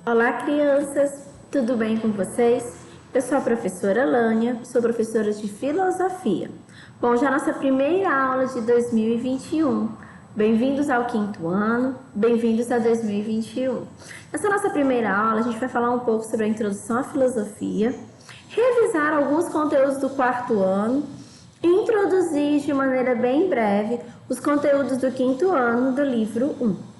Olá, crianças! Tudo bem com vocês? Eu sou a professora Lânia, sou professora de Filosofia. Bom, já nossa primeira aula de 2021. Bem-vindos ao quinto ano, bem-vindos a 2021. Nessa nossa primeira aula, a gente vai falar um pouco sobre a introdução à filosofia, revisar alguns conteúdos do quarto ano e introduzir de maneira bem breve os conteúdos do quinto ano do livro 1.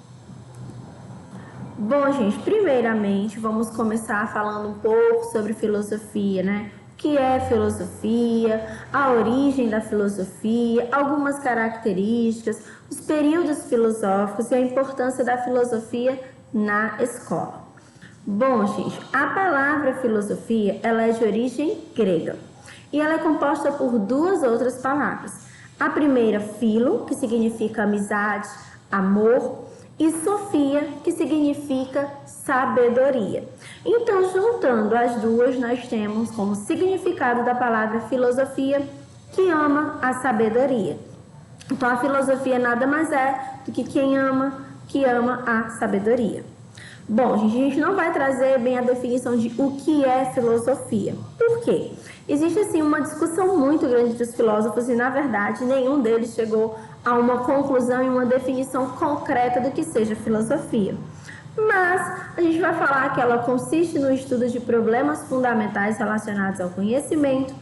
Bom, gente, primeiramente vamos começar falando um pouco sobre filosofia, né? O que é filosofia, a origem da filosofia, algumas características, os períodos filosóficos e a importância da filosofia na escola. Bom, gente, a palavra filosofia, ela é de origem grega e ela é composta por duas outras palavras. A primeira, philo, que significa amizade, amor, e Sofia, que significa sabedoria. Então, juntando as duas, nós temos como significado da palavra filosofia, que ama a sabedoria. Então, a filosofia nada mais é do que quem ama, que ama a sabedoria. Bom, gente, a gente não vai trazer bem a definição de o que é filosofia. Por quê? Existe, assim, uma discussão muito grande dos filósofos e, na verdade, nenhum deles chegou a uma conclusão e uma definição concreta do que seja filosofia. Mas a gente vai falar que ela consiste no estudo de problemas fundamentais relacionados ao conhecimento,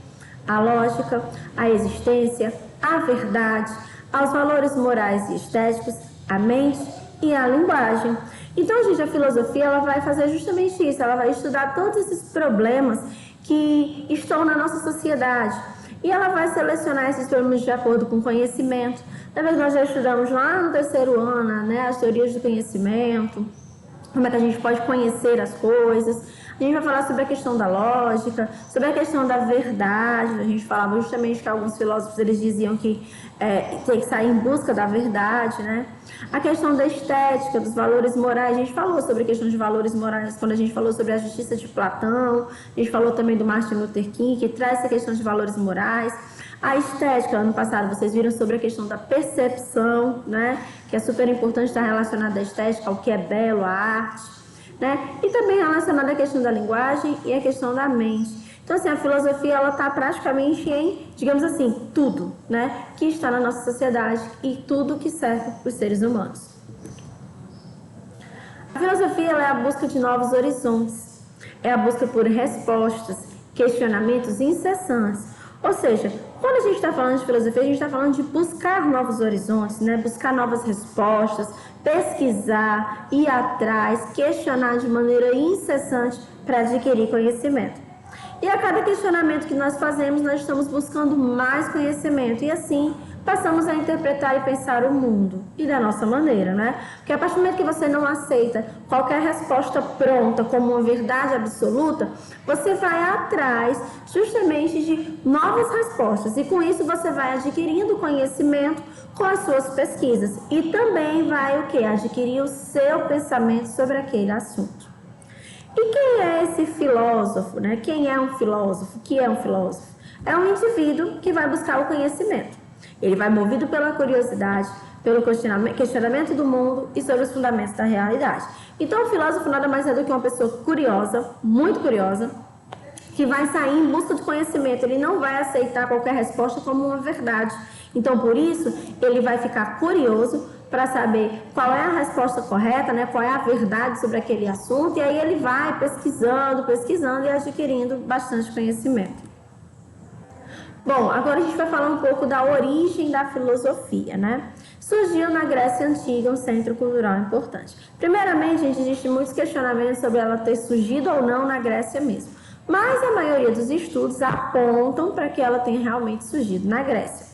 à lógica, à existência, à verdade, aos valores morais e estéticos, à mente e à linguagem. Então, gente, a filosofia ela vai fazer justamente isso, ela vai estudar todos esses problemas que estão na nossa sociedade e ela vai selecionar esses problemas de acordo com o conhecimento. Na verdade, nós já estudamos lá no terceiro ano, né, as teorias do conhecimento, como é que a gente pode conhecer as coisas. A gente vai falar sobre a questão da lógica, sobre a questão da verdade. A gente falava justamente que alguns filósofos eles diziam que tem que sair em busca da verdade, né? A questão da estética, dos valores morais. A gente falou sobre a questão de valores morais quando a gente falou sobre a justiça de Platão. A gente falou também do Martin Luther King, que traz essa questão de valores morais. A estética, ano passado, vocês viram sobre a questão da percepção, né? Que é super importante estar relacionada à estética, ao que é belo, à arte, né? E também relacionada à questão da linguagem e à questão da mente. Então, assim, a filosofia, ela está praticamente em, digamos assim, tudo, né? Que está na nossa sociedade e tudo que serve para os seres humanos. A filosofia, ela é a busca de novos horizontes, é a busca por respostas, questionamentos incessantes. Ou seja, quando a gente está falando de filosofia, a gente está falando de buscar novos horizontes, né? Buscar novas respostas, pesquisar, ir atrás, questionar de maneira incessante para adquirir conhecimento. E a cada questionamento que nós fazemos, nós estamos buscando mais conhecimento e assim passamos a interpretar e pensar o mundo e da nossa maneira, né? Porque a partir do momento que você não aceita qualquer resposta pronta como uma verdade absoluta, você vai atrás justamente de novas respostas e com isso você vai adquirindo conhecimento com as suas pesquisas e também vai o quê? Adquirir o seu pensamento sobre aquele assunto. E quem é esse filósofo, né? Quem é um filósofo? O que é um filósofo? É um indivíduo que vai buscar o conhecimento. Ele vai movido pela curiosidade, pelo questionamento do mundo e sobre os fundamentos da realidade. Então, o filósofo nada mais é do que uma pessoa curiosa, muito curiosa, que vai sair em busca de conhecimento. Ele não vai aceitar qualquer resposta como uma verdade. Então, por isso, ele vai ficar curioso para saber qual é a resposta correta, né? Qual é a verdade sobre aquele assunto, e aí ele vai pesquisando e adquirindo bastante conhecimento. Bom, agora a gente vai falar um pouco da origem da filosofia, né? Surgiu na Grécia Antiga um centro cultural importante. Primeiramente, gente, existem muitos questionamentos sobre ela ter surgido ou não na Grécia mesmo, mas a maioria dos estudos apontam para que ela tenha realmente surgido na Grécia.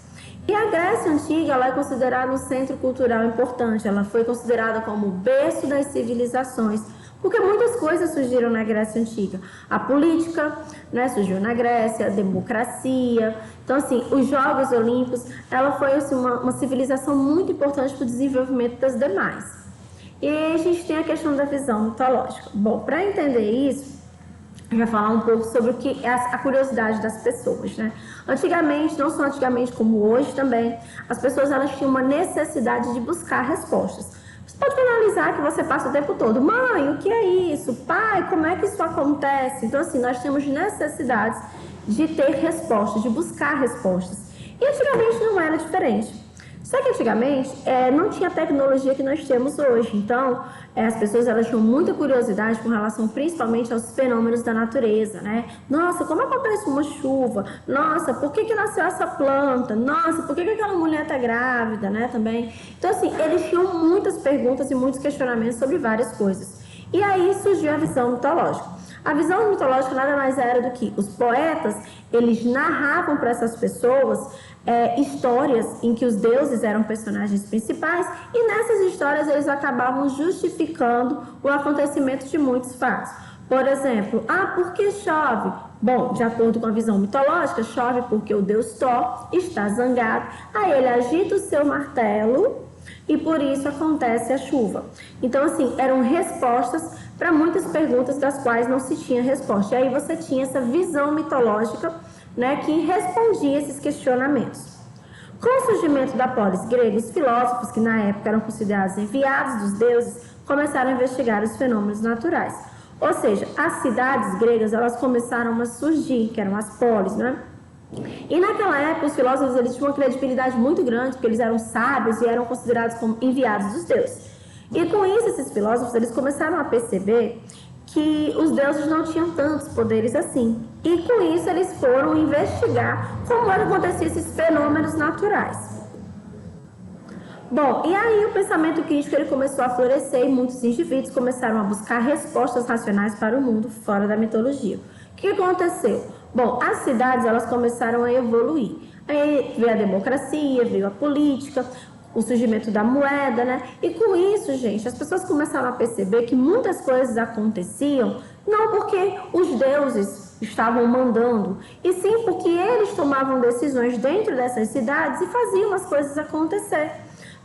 E a Grécia Antiga ela é considerada um centro cultural importante, ela foi considerada como o berço das civilizações, porque muitas coisas surgiram na Grécia Antiga. A política, né, surgiu na Grécia, a democracia. Então, assim, os Jogos Olímpicos, ela foi assim, uma civilização muito importante para o desenvolvimento das demais. E aí a gente tem a questão da visão mitológica. Bom, para entender isso, a gente vai falar um pouco sobre o que é a curiosidade das pessoas, né? Antigamente, não só antigamente como hoje também, as pessoas elas tinham uma necessidade de buscar respostas. Você pode analisar que você passa o tempo todo, mãe, o que é isso? Pai, como é que isso acontece? Então, assim, nós temos necessidades de ter respostas, de buscar respostas. E antigamente não era diferente. Só que antigamente não tinha a tecnologia que nós temos hoje. Então, as pessoas elas tinham muita curiosidade com relação principalmente aos fenômenos da natureza, né? Nossa, como acontece uma chuva? Nossa, por que nasceu essa planta? Nossa, por que aquela mulher está grávida, né? Também. Então, assim, eles tinham muitas perguntas e muitos questionamentos sobre várias coisas. E aí surgiu a visão mitológica. A visão mitológica nada mais era do que os poetas, eles narravam para essas pessoas histórias em que os deuses eram personagens principais e nessas histórias eles acabavam justificando o acontecimento de muitos fatos. Por exemplo, por que chove? Bom, de acordo com a visão mitológica, chove porque o deus Thor está zangado, aí ele agita o seu martelo e por isso acontece a chuva. Então, assim, eram respostas para muitas perguntas das quais não se tinha resposta. E aí você tinha essa visão mitológica, né, que respondia esses questionamentos. Com o surgimento da polis grega, os filósofos, que na época eram considerados enviados dos deuses, começaram a investigar os fenômenos naturais. Ou seja, as cidades gregas elas começaram a surgir, que eram as polis, né? E naquela época os filósofos eles tinham uma credibilidade muito grande, porque eles eram sábios e eram considerados como enviados dos deuses. E com isso esses filósofos eles começaram a perceber que os deuses não tinham tantos poderes assim. E com isso eles foram investigar como aconteciam esses fenômenos naturais. Bom, e aí o pensamento crítico ele começou a florescer e muitos indivíduos começaram a buscar respostas racionais para o mundo fora da mitologia. O que aconteceu? Bom, as cidades elas começaram a evoluir. Aí veio a democracia, veio a política, o surgimento da moeda, né? E com isso, gente, as pessoas começaram a perceber que muitas coisas aconteciam não porque os deuses estavam mandando, e sim porque eles tomavam decisões dentro dessas cidades e faziam as coisas acontecer,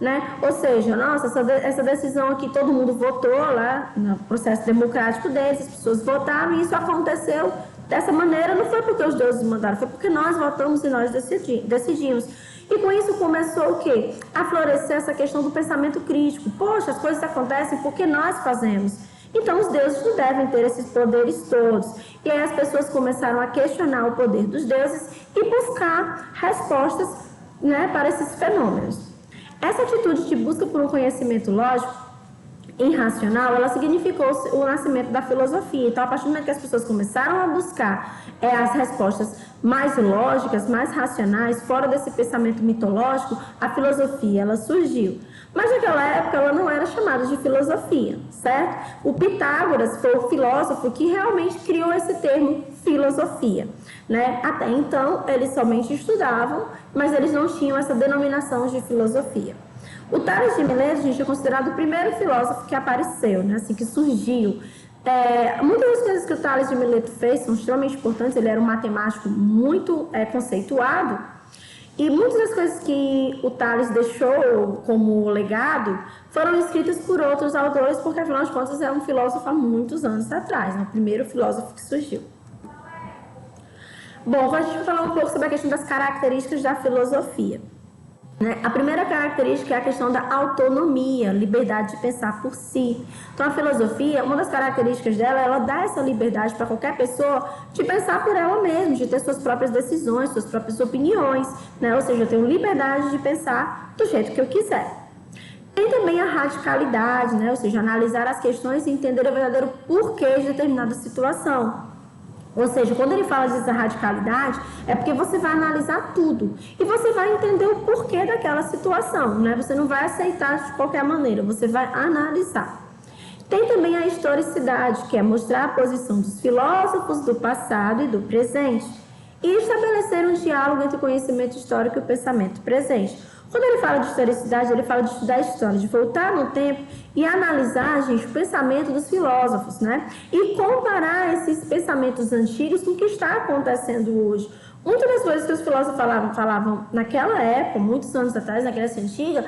né? Ou seja, nossa, essa decisão aqui todo mundo votou lá no processo democrático deles, as pessoas votaram e isso aconteceu dessa maneira, não foi porque os deuses mandaram, foi porque nós votamos e nós decidimos. E com isso começou o quê? A florescer essa questão do pensamento crítico. Poxa, as coisas acontecem porque nós fazemos. Então os deuses não devem ter esses poderes todos. E aí as pessoas começaram a questionar o poder dos deuses e buscar respostas, né, para esses fenômenos. Essa atitude de busca por um conhecimento lógico irracional, ela significou o nascimento da filosofia. Então, a partir do momento que as pessoas começaram a buscar as respostas mais lógicas, mais racionais, fora desse pensamento mitológico, a filosofia ela surgiu. Mas naquela época ela não era chamada de filosofia, certo? O Pitágoras foi o filósofo que realmente criou esse termo filosofia, né? Até então eles somente estudavam, mas eles não tinham essa denominação de filosofia. O Tales de Mileto, gente, é considerado o primeiro filósofo que apareceu, né? Assim, que surgiu. Muitas das coisas que o Tales de Mileto fez são extremamente importantes. Ele era um matemático muito conceituado. E muitas das coisas que o Tales deixou como legado foram escritas por outros autores, porque, afinal de contas, é um filósofo há muitos anos atrás, né? O primeiro filósofo que surgiu. Bom, agora a gente vai falar um pouco sobre a questão das características da filosofia. A primeira característica é a questão da autonomia, liberdade de pensar por si. Então, a filosofia, uma das características dela, ela dá essa liberdade para qualquer pessoa de pensar por ela mesma, de ter suas próprias decisões, suas próprias opiniões, né? Ou seja, eu tenho liberdade de pensar do jeito que eu quiser. Tem também a radicalidade, né? Ou seja, analisar as questões e entender o verdadeiro porquê de determinada situação. Ou seja, quando ele fala dessa radicalidade, é porque você vai analisar tudo e você vai entender o porquê daquela situação, né? Você não vai aceitar de qualquer maneira, você vai analisar. Tem também a historicidade, que é mostrar a posição dos filósofos do passado e do presente e estabelecer um diálogo entre o conhecimento histórico e o pensamento presente. Quando ele fala de historicidade, ele fala de estudar a história, de voltar no tempo e analisar, gente, o pensamento dos filósofos, né? E comparar esses pensamentos antigos com o que está acontecendo hoje. Muitas das coisas que os filósofos falavam naquela época, muitos anos atrás, na Grécia Antiga,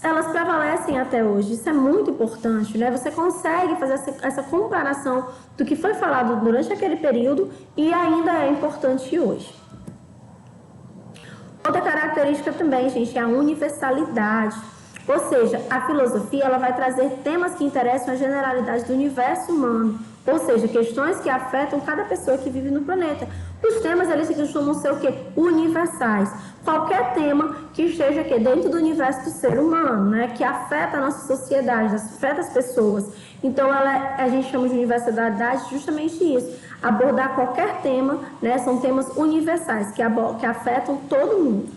elas prevalecem até hoje. Isso é muito importante, né? Você consegue fazer essa comparação do que foi falado durante aquele período e ainda é importante hoje. Outra característica também, gente, é a universalidade. Ou seja, a filosofia ela vai trazer temas que interessam a generalidade do universo humano, ou seja, questões que afetam cada pessoa que vive no planeta. Os temas eles costumam ser o quê? Universais. Qualquer tema que esteja aqui dentro do universo do ser humano, né, que afeta a nossa sociedade, afeta as pessoas. Então, a gente chama de universalidade justamente isso. Abordar qualquer tema, né, são temas universais que afetam todo mundo.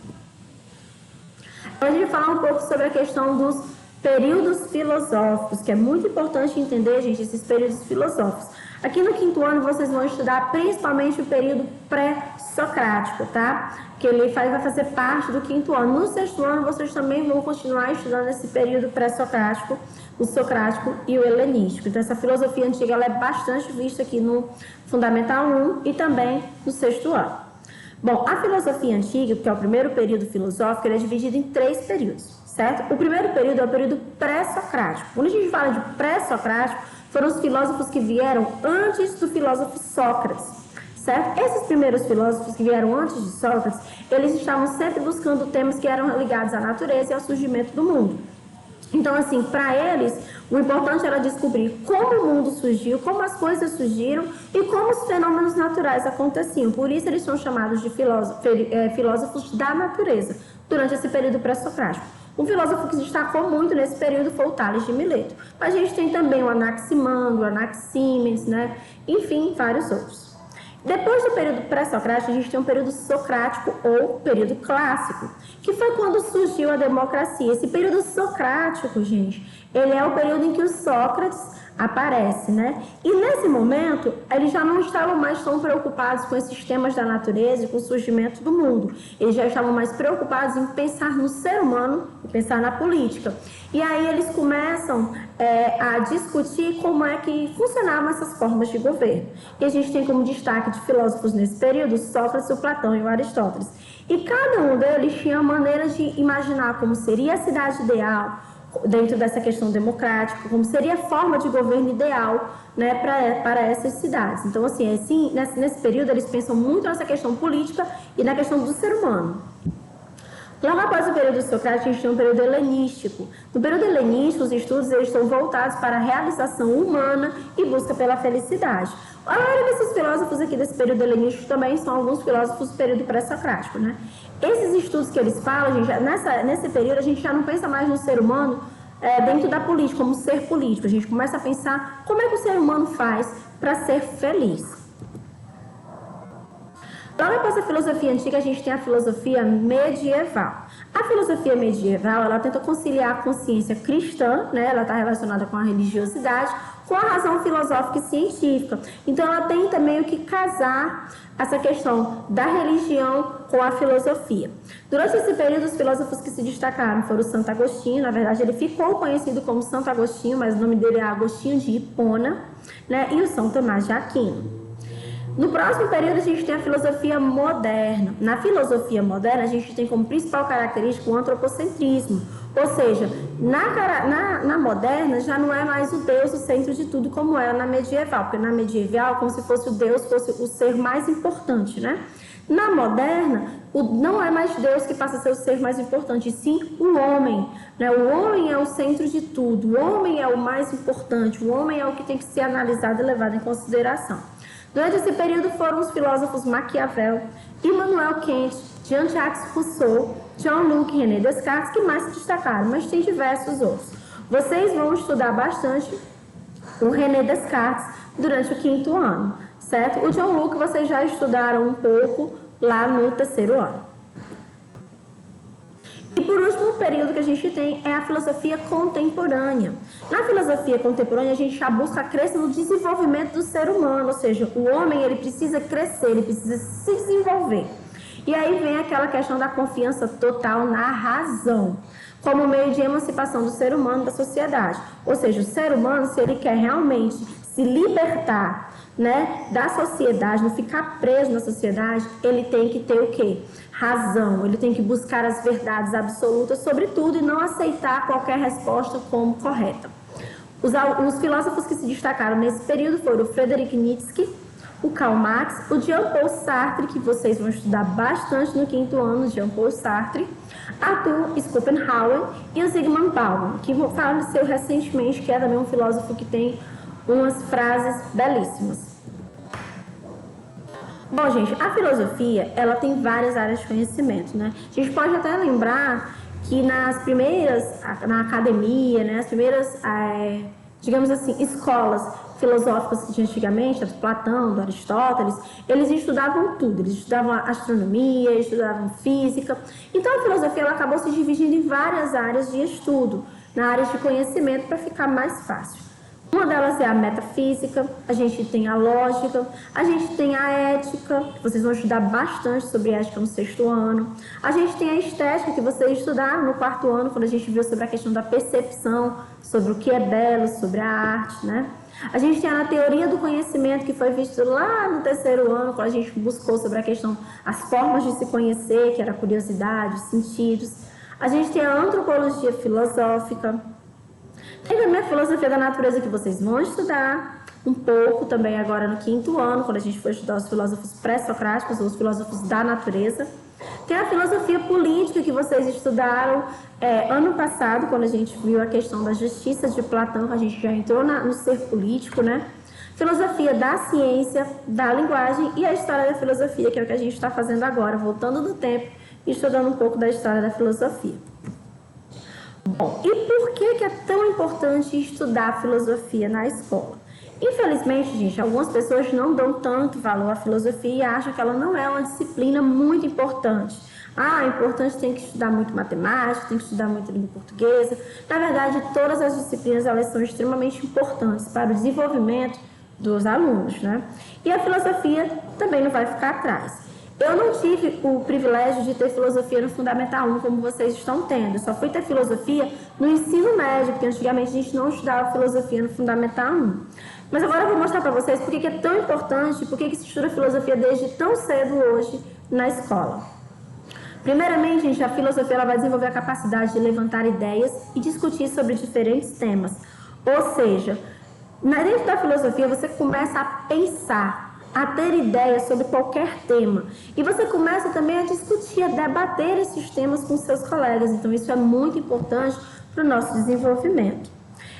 Agora a gente vai falar um pouco sobre a questão dos períodos filosóficos, que é muito importante entender, gente, esses períodos filosóficos. Aqui no 5º ano vocês vão estudar principalmente o período pré-socrático, tá? Que ele vai fazer parte do 5º ano. No 6º ano vocês também vão continuar estudando esse período pré-socrático, o socrático e o helenístico. Então essa filosofia antiga ela é bastante vista aqui no Fundamental 1 e também no 6º ano. Bom, a filosofia antiga, que é o primeiro período filosófico, ele é dividido em 3 períodos, certo? O primeiro período é o período pré-socrático. Quando a gente fala de pré-socrático, foram os filósofos que vieram antes do filósofo Sócrates, certo? Esses primeiros filósofos que vieram antes de Sócrates, eles estavam sempre buscando temas que eram ligados à natureza e ao surgimento do mundo. Então, assim, para eles, o importante era descobrir como o mundo surgiu, como as coisas surgiram e como os fenômenos naturais aconteciam. Por isso, eles são chamados de filósofos da natureza, durante esse período pré-socrático. Um filósofo que se destacou muito nesse período foi o Tales de Mileto. Mas a gente tem também o Anaximandro, o Anaxímenes, né? Enfim, vários outros. Depois do período pré-socrático, a gente tem um período socrático ou período clássico, que foi quando surgiu a democracia. Esse período socrático, gente, ele é o período em que o Sócrates aparece, né? E nesse momento, eles já não estavam mais tão preocupados com esses temas da natureza e com o surgimento do mundo. Eles já estavam mais preocupados em pensar no ser humano e pensar na política. E aí eles começam a discutir como é que funcionavam essas formas de governo. E a gente tem como destaque de filósofos nesse período Sócrates, o Platão e o Aristóteles. E cada um deles tinha maneira de imaginar como seria a cidade ideal, dentro dessa questão democrática, como seria a forma de governo ideal, né, para essas cidades. Então, assim, nesse período, eles pensam muito nessa questão política e na questão do ser humano. Logo após o período socrático, a gente tem um período helenístico. No período helenístico, os estudos eles estão voltados para a realização humana e busca pela felicidade. A maioria desses filósofos aqui desse período helenístico também são alguns filósofos do período pré-socrático, né? Esses estudos que eles falam, gente, nesse período a gente já não pensa mais no ser humano dentro da política, como ser político. A gente começa a pensar como é que o ser humano faz para ser feliz. Logo após a filosofia antiga, a gente tem a filosofia medieval. A filosofia medieval, ela tenta conciliar a consciência cristã, né? Ela está relacionada com a religiosidade, com a razão filosófica e científica. Então, ela tenta meio que casar essa questão da religião com a filosofia. Durante esse período, os filósofos que se destacaram foram o Santo Agostinho. Na verdade, ele ficou conhecido como Santo Agostinho, mas o nome dele é Agostinho de Hipona, né? E o São Tomás de Aquino. No próximo período, a gente tem a filosofia moderna. Na filosofia moderna, a gente tem como principal característica o antropocentrismo. Ou seja, na moderna, já não é mais o Deus o centro de tudo como era na medieval. Porque na medieval, como se fosse o Deus fosse o ser mais importante, né? Na moderna, não é mais Deus que passa a ser o ser mais importante, e sim o homem, né? O homem é o centro de tudo, o homem é o mais importante, o homem é o que tem que ser analisado e levado em consideração. Durante esse período foram os filósofos Maquiavel, Immanuel Kant, Jean-Jacques Rousseau, John Locke e René Descartes que mais se destacaram, mas tem diversos outros. Vocês vão estudar bastante o René Descartes durante o 5º ano, certo? O John Locke vocês já estudaram um pouco lá no 3º ano. E por último, o período que a gente tem é a filosofia contemporânea. Na filosofia contemporânea, a gente já busca crescer no desenvolvimento do ser humano, ou seja, o homem ele precisa crescer, ele precisa se desenvolver. E aí vem aquela questão da confiança total na razão, como meio de emancipação do ser humano da sociedade. Ou seja, o ser humano, se ele quer realmente se libertar, né, da sociedade, não ficar preso na sociedade, ele tem que ter o quê? Razão, ele tem que buscar as verdades absolutas sobre tudo e não aceitar qualquer resposta como correta. Os filósofos que se destacaram nesse período foram o Friedrich Nietzsche, o Karl Marx, o Jean-Paul Sartre, que vocês vão estudar bastante no 5º ano, Jean-Paul Sartre, Arthur Schopenhauer e o Zygmunt Bauman, que faleceu recentemente, que é também um filósofo que tem umas frases belíssimas. Bom, gente, a filosofia, ela tem várias áreas de conhecimento, né? A gente pode até lembrar que nas primeiras, na academia, né, as primeiras, digamos assim, escolas filosóficas de antigamente, do Platão, do Aristóteles, eles estudavam tudo, eles estudavam astronomia, estudavam física. Então a filosofia ela acabou se dividindo em várias áreas de estudo, na área de conhecimento, para ficar mais fácil. Uma delas é a metafísica, a gente tem a lógica, a gente tem a ética, que vocês vão estudar bastante sobre ética no 6º ano. A gente tem a estética, que vocês estudaram no 4º ano, quando a gente viu sobre a questão da percepção, sobre o que é belo, sobre a arte, né? A gente tem a teoria do conhecimento, que foi visto lá no 3º ano, quando a gente buscou sobre a questão, as formas de se conhecer, que era a curiosidade, os sentidos. A gente tem a antropologia filosófica. Tem também a filosofia da natureza, que vocês vão estudar um pouco também agora no 5º ano, quando a gente for estudar os filósofos pré-socráticos, ou os filósofos da natureza. Tem a filosofia política, que vocês estudaram ano passado, quando a gente viu a questão da justiça de Platão, que a gente já entrou no ser político, né? Filosofia da ciência, da linguagem e a história da filosofia, que é o que a gente está fazendo agora, voltando no tempo e estudando um pouco da história da filosofia. Bom, e por que é tão importante estudar filosofia na escola? Infelizmente, gente, algumas pessoas não dão tanto valor à filosofia e acham que ela não é uma disciplina muito importante. É importante, tem que estudar muito matemática, tem que estudar muito língua portuguesa. Na verdade, todas as disciplinas elas são extremamente importantes para o desenvolvimento dos alunos, né? E a filosofia também não vai ficar atrás. Eu não tive o privilégio de ter filosofia no Fundamental 1, como vocês estão tendo. Eu só fui ter filosofia no ensino médio, porque antigamente a gente não estudava filosofia no Fundamental 1. Mas agora eu vou mostrar para vocês por que é tão importante, por que se estuda filosofia desde tão cedo hoje na escola. Primeiramente, gente, a filosofia ela vai desenvolver a capacidade de levantar ideias e discutir sobre diferentes temas. Ou seja, dentro da filosofia você começa a pensar, a ter ideias sobre qualquer tema. E você começa também a discutir, a debater esses temas com seus colegas. Então, isso é muito importante para o nosso desenvolvimento.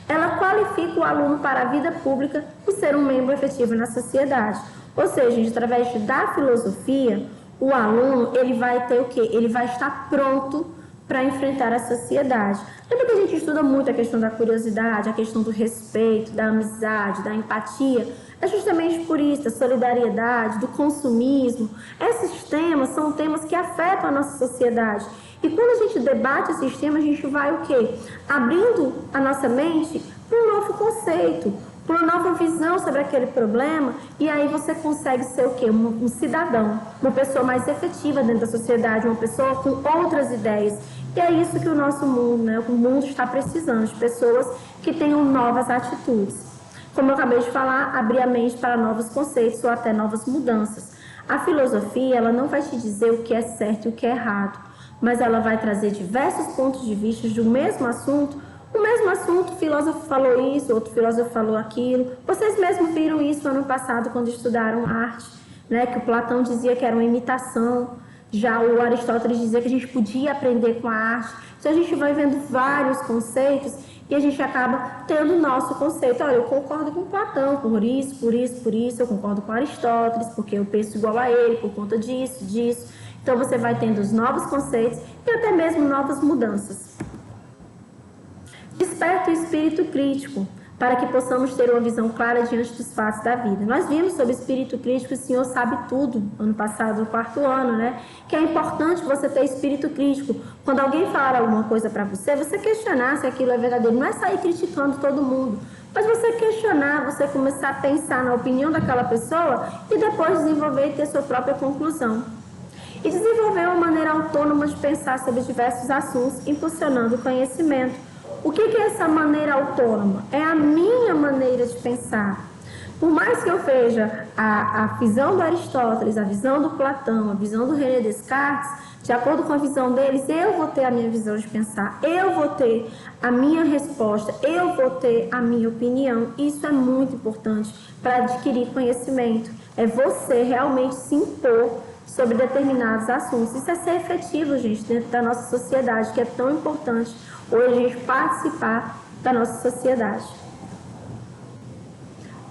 Ela qualifica o aluno para a vida pública e ser um membro efetivo na sociedade. Ou seja, gente, através da filosofia, o aluno ele vai ter o quê? Ele vai estar pronto para enfrentar a sociedade. Lembra que a gente estuda muito a questão da curiosidade, a questão do respeito, da amizade, da empatia? É justamente por isso, da solidariedade, do consumismo. Esses temas são temas que afetam a nossa sociedade. E quando a gente debate esses temas, a gente vai o quê? Abrindo a nossa mente para um novo conceito, para uma nova visão sobre aquele problema, e aí você consegue ser o quê? Um cidadão, uma pessoa mais efetiva dentro da sociedade, uma pessoa com outras ideias. E é isso que o nosso mundo, né? O mundo está precisando, de pessoas que tenham novas atitudes. Como eu acabei de falar, abrir a mente para novos conceitos ou até novas mudanças. A filosofia, ela não vai te dizer o que é certo e o que é errado, mas ela vai trazer diversos pontos de vista do mesmo assunto. O mesmo assunto, o filósofo falou isso, outro filósofo falou aquilo. Vocês mesmos viram isso no ano passado, quando estudaram arte, né? Que o Platão dizia que era uma imitação. Já o Aristóteles dizia que a gente podia aprender com a arte. Então a gente vai vendo vários conceitos e a gente acaba tendo o nosso conceito. Olha, eu concordo com Platão, por isso, por isso, por isso. Eu concordo com Aristóteles, porque eu penso igual a ele, por conta disso, disso. Então você vai tendo os novos conceitos e até mesmo novas mudanças. Desperta o espírito crítico, para que possamos ter uma visão clara diante dos fatos da vida. Nós vimos sobre espírito crítico, o Senhor sabe tudo, ano passado, no 4º ano, né? Que é importante você ter espírito crítico. Quando alguém falar alguma coisa para você, você questionar se aquilo é verdadeiro. Não é sair criticando todo mundo, mas você questionar, você começar a pensar na opinião daquela pessoa e depois desenvolver e ter sua própria conclusão. E desenvolver uma maneira autônoma de pensar sobre diversos assuntos, impulsionando o conhecimento. O que é essa maneira autônoma? É a minha maneira de pensar. Por mais que eu veja a visão do Aristóteles, a visão do Platão, a visão do René Descartes, de acordo com a visão deles, eu vou ter a minha visão de pensar, eu vou ter a minha resposta, eu vou ter a minha opinião. Isso é muito importante para adquirir conhecimento. É você realmente se impor sobre determinados assuntos. Isso é ser efetivo, gente, dentro da nossa sociedade, que é tão importante hoje a gente participar da nossa sociedade.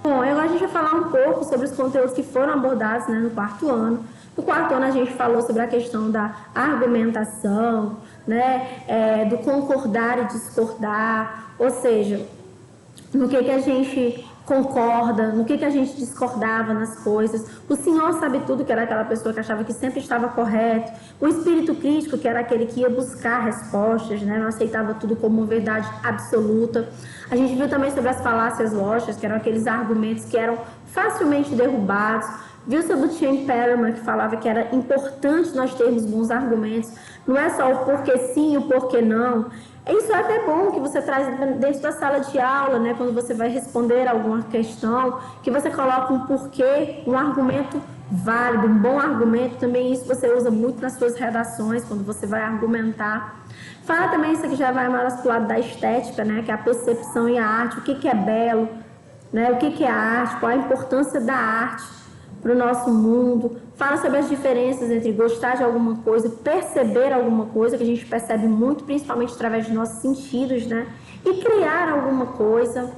Bom, agora a gente vai falar um pouco sobre os conteúdos que foram abordados, né, no quarto ano. No quarto ano a gente falou sobre a questão da argumentação, né, do concordar e discordar, ou seja, no que a gente concorda, no que a gente discordava nas coisas. O Senhor sabe tudo, que era aquela pessoa que achava que sempre estava correto. O espírito crítico, que era aquele que ia buscar respostas, né? Não aceitava tudo como verdade absoluta. A gente viu também sobre as falácias lógicas, que eram aqueles argumentos que eram facilmente derrubados. Viu sobre o Tim Perelman, que falava que era importante nós termos bons argumentos. Não é só o porquê sim e o porquê não. Isso é até bom que você traz dentro da sala de aula, né? Quando você vai responder alguma questão, que você coloca um porquê, um argumento válido, um bom argumento. Também isso você usa muito nas suas redações, quando você vai argumentar. Fala também, isso aqui já vai mais para o lado da estética, né? Que é a percepção e a arte, o que é belo, né? O que é a arte, qual a importância da arte para o nosso mundo. Fala sobre as diferenças entre gostar de alguma coisa, perceber alguma coisa, que a gente percebe muito, principalmente através dos nossos sentidos, né? E criar alguma coisa.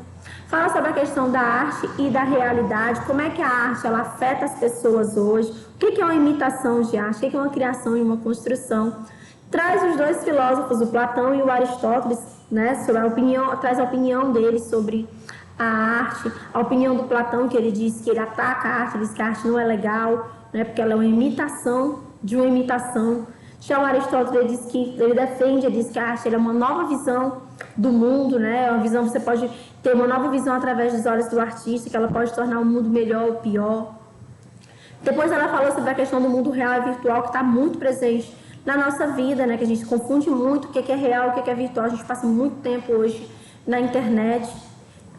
Fala sobre a questão da arte e da realidade, como é que a arte ela afeta as pessoas hoje, o que é uma imitação de arte, o que é uma criação e uma construção. Traz os dois filósofos, o Platão e o Aristóteles, né? Sobre a opinião, traz a opinião deles sobre a arte, a opinião do Platão, que ele diz que ele ataca a arte, ele diz que a arte não é legal, né, porque ela é uma imitação de uma imitação. Já o Aristóteles diz que ele defende, ele diz que a arte é uma nova visão do mundo, né, é uma visão, você pode ter uma nova visão através dos olhos do artista, que ela pode tornar o mundo melhor ou pior. Depois ela falou sobre a questão do mundo real e virtual, que está muito presente na nossa vida, né, que a gente confunde muito o que é real e o que é virtual, a gente passa muito tempo hoje na internet.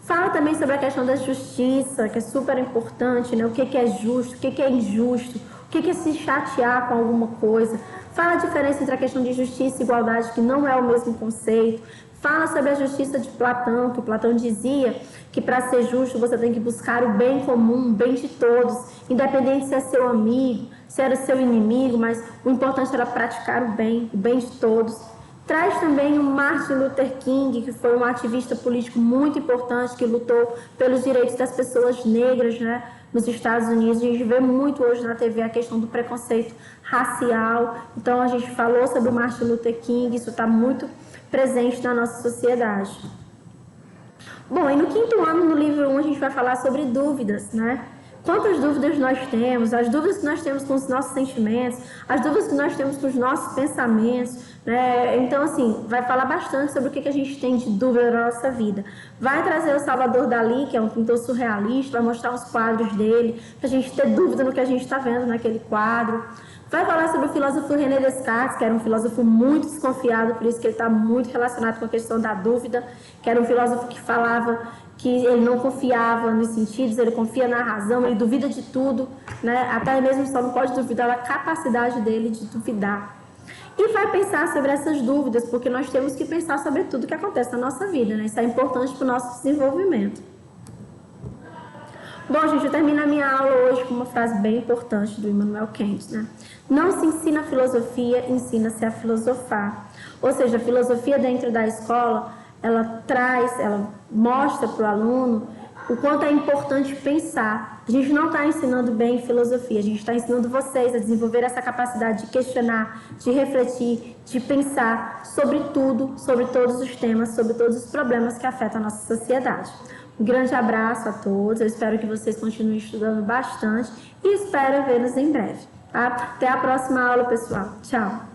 Fala também sobre a questão da justiça, que é super importante, né? O que é justo, o que é injusto, o que é se chatear com alguma coisa. Fala a diferença entre a questão de justiça e igualdade, que não é o mesmo conceito. Fala sobre a justiça de Platão, que Platão dizia que para ser justo você tem que buscar o bem comum, o bem de todos, independente se é seu amigo, se era seu inimigo, mas o importante era praticar o bem de todos. Traz também o Martin Luther King, que foi um ativista político muito importante, que lutou pelos direitos das pessoas negras, né, nos Estados Unidos. A gente vê muito hoje na TV a questão do preconceito racial. Então, a gente falou sobre o Martin Luther King, isso está muito presente na nossa sociedade. Bom, e no quinto ano, no livro 1, a gente vai falar sobre dúvidas, né? Quantas dúvidas nós temos, as dúvidas que nós temos com os nossos sentimentos, as dúvidas que nós temos com os nossos pensamentos, né? Então, assim, vai falar bastante sobre o que a gente tem de dúvida na nossa vida. Vai trazer o Salvador Dalí, que é um pintor surrealista, vai mostrar os quadros dele, para a gente ter dúvida no que a gente está vendo naquele quadro. Vai falar sobre o filósofo René Descartes, que era um filósofo muito desconfiado, por isso que ele está muito relacionado com a questão da dúvida, que era um filósofo que falava que ele não confiava nos sentidos, ele confia na razão, ele duvida de tudo, né? Até mesmo só não pode duvidar da capacidade dele de duvidar. E vai pensar sobre essas dúvidas, porque nós temos que pensar sobre tudo que acontece na nossa vida, né? Isso é importante para o nosso desenvolvimento. Bom, gente, eu termino a minha aula hoje com uma frase bem importante do Immanuel Kant, né? Não se ensina filosofia, ensina-se a filosofar. Ou seja, a filosofia dentro da escola, ela mostra para o aluno o quanto é importante pensar. A gente não está ensinando bem filosofia, a gente está ensinando vocês a desenvolver essa capacidade de questionar, de refletir, de pensar sobre tudo, sobre todos os temas, sobre todos os problemas que afetam a nossa sociedade. Um grande abraço a todos, eu espero que vocês continuem estudando bastante e espero vê-los em breve. Tá? Até a próxima aula, pessoal. Tchau!